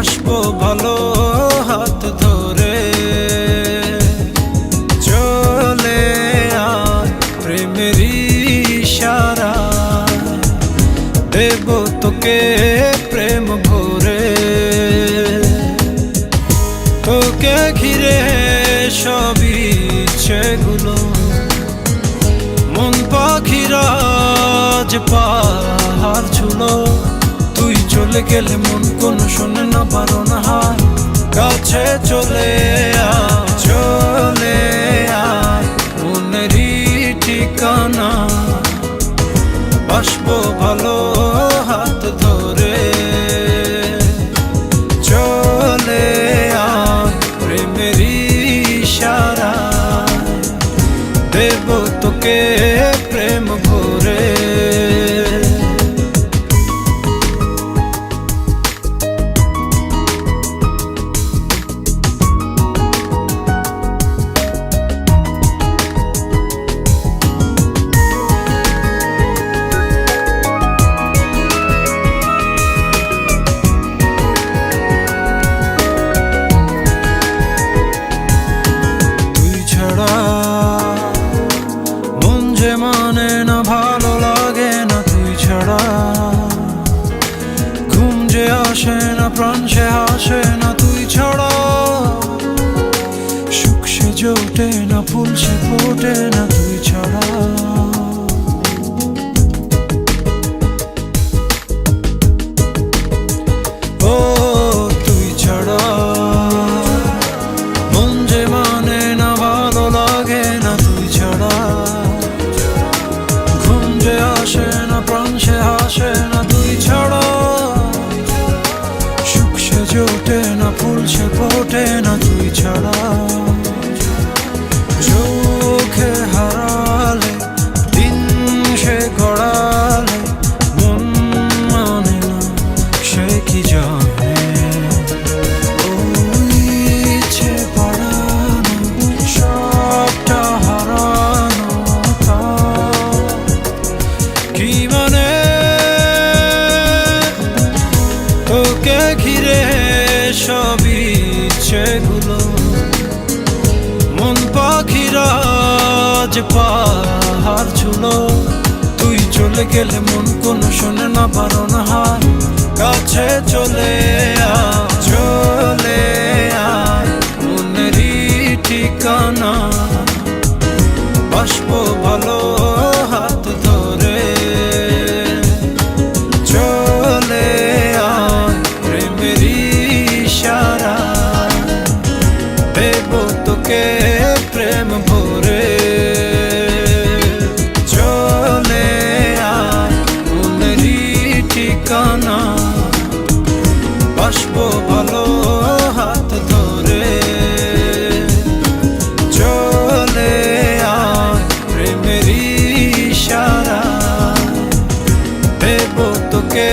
বাসবো ভালো হাত ধরে। চলে আয় প্রেমের ইশারায়, দেব তোকে প্রেম ভরে। তোকে ঘিরে সব ইচ্ছেগুলো মন পাখিরা যে পাহাড় ছুলো। তুই চলে গেলে মন কোনো শোনে না, বারণ হায় কাছে চলে আয়। চলে আয় মনেরই ঠিকানা, বাসবো ভালো হাত ধরে। চলে আয় প্রেমের ইশারায়, দেব তোকে প্রেম ভরে। মন যে মানে না, ভালো লাগে না তুই ছাড়া। ঘুম যে আসে না, প্রাণ সে হাসে না তুই ছাড়া। সুখ সে জোটে না, ফুল সে ফোটে না তুই ছাড়া। ও তুই ছাড়া মন যে মানে না, ভালো লাগে না তুই ছাড়া। ঘুম যে আসে না, প্রাণ সে হাসে না তুই ছাড়া। সুখ সে জোটে না, ফুল সে ফোটে না তুই ছাড়া। চোখে হারালে দিন সে গড়ালে, মন মানে না সে কি জানে। ইচ্ছে পাড়ানো সবটা হারানো কি মানে। তোকে ঘিরে সব ইচ্ছেগুলো মন পাখিরা যে পাহাড় ছুলো। তুই চলে গেলে মন কোনো শোনে না, বারণ হায় কাছে চলে আয়। চলে আয় মনেরই ঠিকানা, বাসবো ভালো হাত ধরে। চলে আয় প্রেমের ইশারায়, দেব তোকে প্রেম ভরে। চলে আয় মনেরই ঠিকানা, বাসবো ভালো হাত ধরে। চলে আয় প্রেমের ইশারায়, দেব তোকে